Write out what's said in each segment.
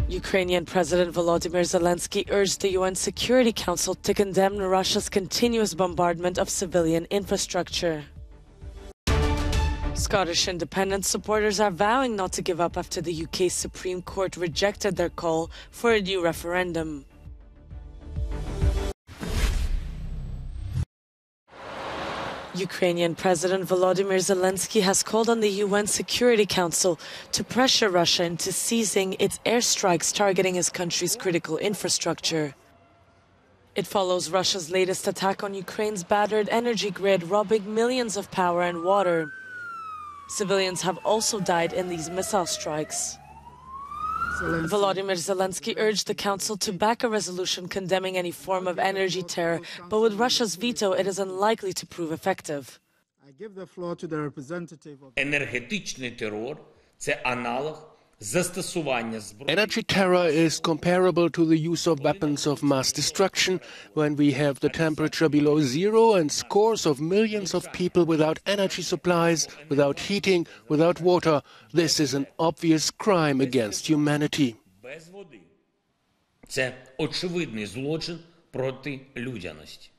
Ukrainian President Volodymyr Zelensky urged the UN Security Council to condemn Russia's continuous bombardment of civilian infrastructure. Scottish independence supporters are vowing not to give up after the UK's Supreme Court rejected their call for a new referendum. Ukrainian President Volodymyr Zelensky has called on the UN Security Council to pressure Russia into ceasing its airstrikes targeting his country's critical infrastructure. It follows Russia's latest attack on Ukraine's battered energy grid, robbing millions of power and water. Civilians have also died in these missile strikes. Volodymyr Zelensky urged the council to back a resolution condemning any form of energy terror, but with Russia's veto, it is unlikely to prove effective. I give the floor to the representative of... Енергетичний терор – це аналог застосування зброї. Energy terror is comparable to the use of weapons of mass destruction when we have the temperature below zero and scores of millions of people without energy supplies, without heating, without water. This is an obvious crime against humanity. Без води. Це очевидний злочин проти людяності.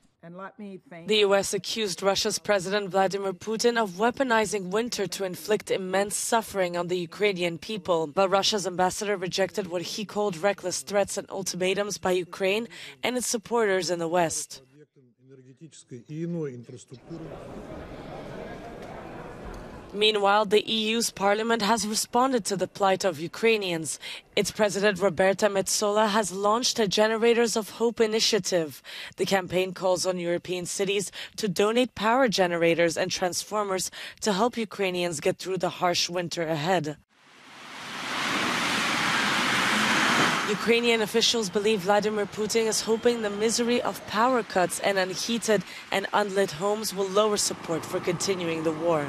The U.S. accused Russia's President Vladimir Putin of weaponizing winter to inflict immense suffering on the Ukrainian people. But Russia's ambassador rejected what he called reckless threats and ultimatums by Ukraine and its supporters in the West. Meanwhile, the EU's parliament has responded to the plight of Ukrainians. Its president, Roberta Metsola, has launched a Generators of Hope initiative. The campaign calls on European cities to donate power generators and transformers to help Ukrainians get through the harsh winter ahead. Ukrainian officials believe Vladimir Putin is hoping the misery of power cuts and unheated and unlit homes will lower support for continuing the war.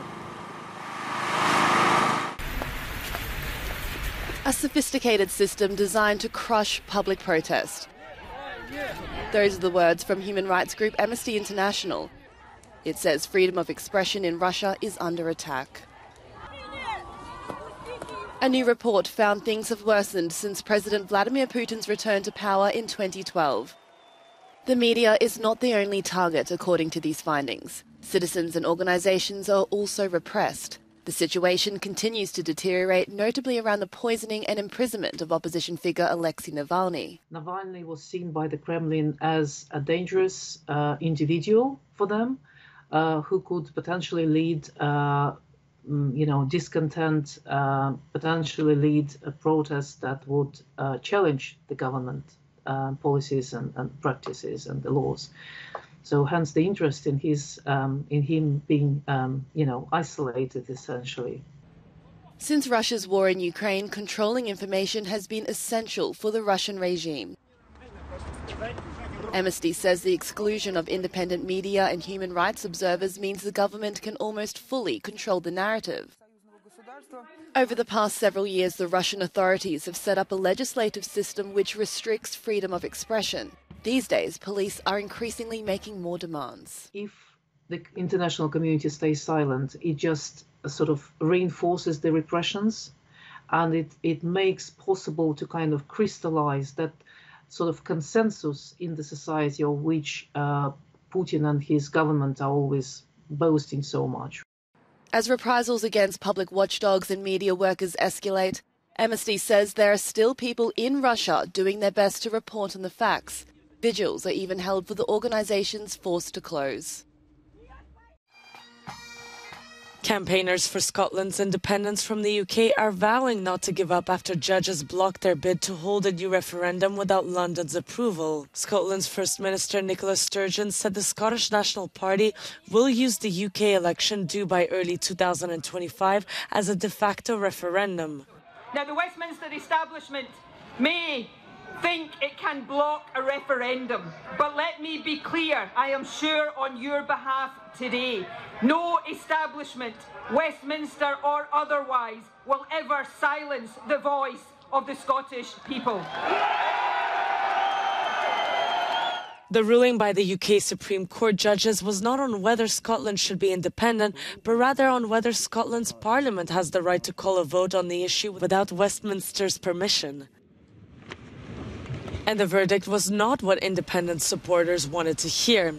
A sophisticated system designed to crush public protest. Those are the words from human rights group Amnesty International. It says freedom of expression in Russia is under attack. A new report found things have worsened since President Vladimir Putin's return to power in 2012. The media is not the only target, according to these findings. Citizens and organisations are also repressed. The situation continues to deteriorate, notably around the poisoning and imprisonment of opposition figure Alexei Navalny. Navalny was seen by the Kremlin as a dangerous individual for them, who could potentially lead, discontent, potentially lead a protest that would challenge the government policies and practices and the laws. So hence the interest in him being, isolated, essentially. Since Russia's war in Ukraine, controlling information has been essential for the Russian regime. Amnesty says the exclusion of independent media and human rights observers means the government can almost fully control the narrative. Over the past several years, the Russian authorities have set up a legislative system which restricts freedom of expression. These days, police are increasingly making more demands. If the international community stays silent, it just sort of reinforces the repressions, and it makes possible to kind of crystallize that sort of consensus in the society of which Putin and his government are always boasting so much. As reprisals against public watchdogs and media workers escalate, Amnesty says there are still people in Russia doing their best to report on the facts. Vigils are even held for the organisations forced to close. Campaigners for Scotland's independence from the UK are vowing not to give up after judges blocked their bid to hold a new referendum without London's approval. Scotland's First Minister Nicola Sturgeon said the Scottish National Party will use the UK election due by early 2025 as a de facto referendum. Now, the Westminster establishment may think it can block a referendum, but let me be clear, I am sure on your behalf today, no establishment, Westminster or otherwise, will ever silence the voice of the Scottish people. The ruling by the UK Supreme Court judges was not on whether Scotland should be independent, but rather on whether Scotland's Parliament has the right to call a vote on the issue without Westminster's permission. And the verdict was not what independence supporters wanted to hear.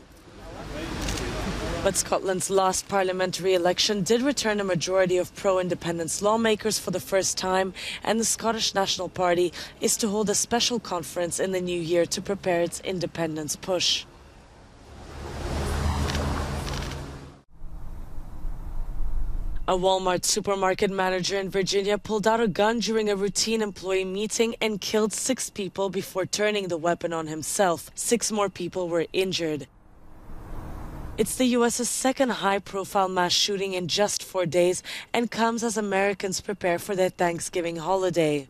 But Scotland's last parliamentary election did return a majority of pro-independence lawmakers for the first time, and the Scottish National Party is to hold a special conference in the new year to prepare its independence push. A Walmart supermarket manager in Virginia pulled out a gun during a routine employee meeting and killed 6 people before turning the weapon on himself. 6 more people were injured. It's the U.S.'s second high-profile mass shooting in just 4 days and comes as Americans prepare for their Thanksgiving holiday.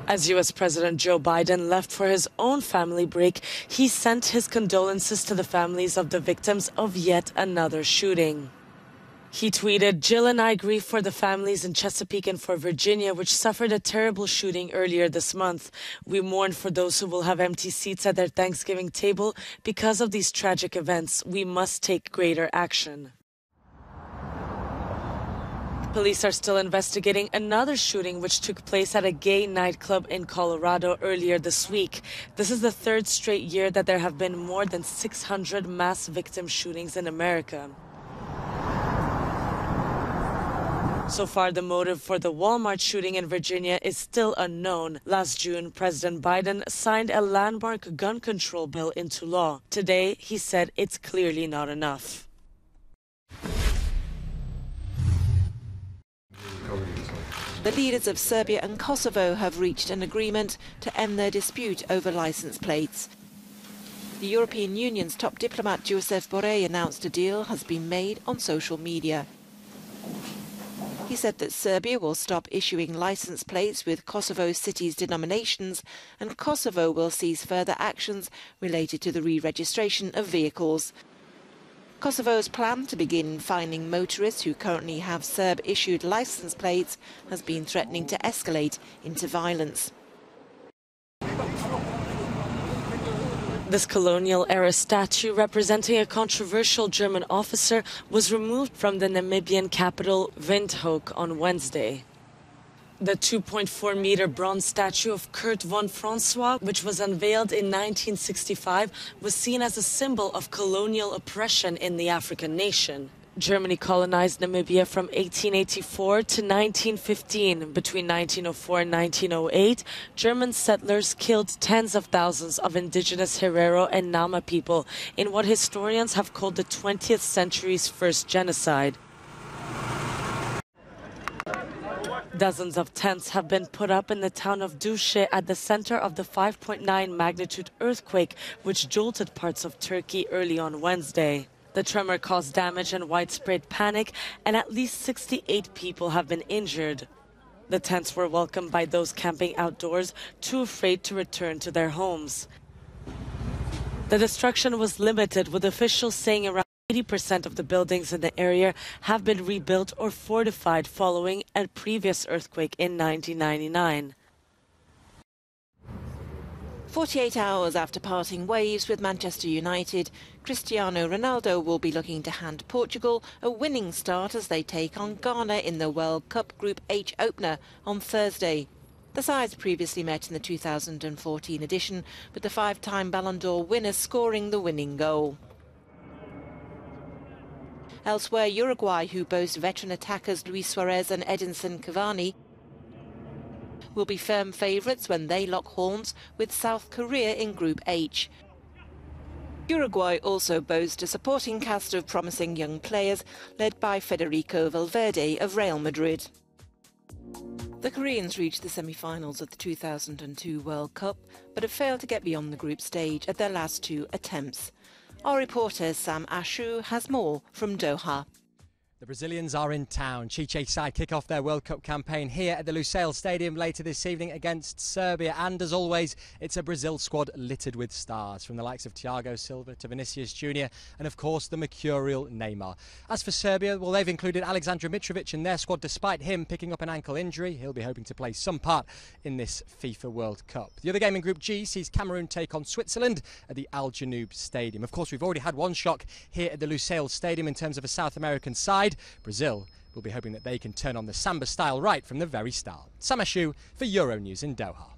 As U.S. President Joe Biden left for his own family break, he sent his condolences to the families of the victims of yet another shooting. He tweeted, "Jill and I grieve for the families in Chesapeake and for Virginia, which suffered a terrible shooting earlier this month. We mourn for those who will have empty seats at their Thanksgiving table because of these tragic events. We must take greater action." Police are still investigating another shooting which took place at a gay nightclub in Colorado earlier this week. This is the 3rd straight year that there have been more than 600 mass victim shootings in America. So far, the motive for the Walmart shooting in Virginia is still unknown. Last June, President Biden signed a landmark gun control bill into law. Today, he said it's clearly not enough. The leaders of Serbia and Kosovo have reached an agreement to end their dispute over licence plates. The European Union's top diplomat Josep Borrell announced a deal has been made on social media. He said that Serbia will stop issuing licence plates with Kosovo cities' denominations, and Kosovo will cease further actions related to the re-registration of vehicles. Kosovo's plan to begin fining motorists who currently have Serb-issued licence plates has been threatening to escalate into violence. This colonial-era statue representing a controversial German officer was removed from the Namibian capital Windhoek on Wednesday. The 2.4-meter bronze statue of Kurt von Francois, which was unveiled in 1965, was seen as a symbol of colonial oppression in the African nation. Germany colonized Namibia from 1884 to 1915. Between 1904 and 1908, German settlers killed tens of thousands of indigenous Herero and Nama people in what historians have called the 20th century's first genocide. Dozens of tents have been put up in the town of Dushe at the center of the 5.9 magnitude earthquake, which jolted parts of Turkey early on Wednesday. The tremor caused damage and widespread panic, and at least 68 people have been injured. The tents were welcomed by those camping outdoors, too afraid to return to their homes. The destruction was limited, with officials saying around 80% of the buildings in the area have been rebuilt or fortified following a previous earthquake in 1999. 48 hours after parting ways with Manchester United, Cristiano Ronaldo will be looking to hand Portugal a winning start as they take on Ghana in the World Cup Group H opener on Thursday. The sides previously met in the 2014 edition, with the 5-time Ballon d'Or winner scoring the winning goal. Elsewhere, Uruguay, who boast veteran attackers Luis Suarez and Edinson Cavani, will be firm favourites when they lock horns with South Korea in Group H. Uruguay also boasts a supporting cast of promising young players led by Federico Valverde of Real Madrid. The Koreans reached the semi-finals of the 2002 World Cup, but have failed to get beyond the group stage at their last 2 attempts. Our reporter Sam Ashu has more from Doha. The Brazilians are in town. Chiche's side kick off their World Cup campaign here at the Lusail Stadium later this evening against Serbia. And as always, it's a Brazil squad littered with stars, from the likes of Thiago Silva to Vinicius Jr. and of course the mercurial Neymar. As for Serbia, well, they've included Aleksandar Mitrovic in their squad despite him picking up an ankle injury. He'll be hoping to play some part in this FIFA World Cup. The other game in Group G sees Cameroon take on Switzerland at the Al Janoub Stadium. Of course, we've already had one shock here at the Lusail Stadium in terms of a South American side. Brazil will be hoping that they can turn on the Samba style right from the very start. Sam Ashu for Euronews in Doha.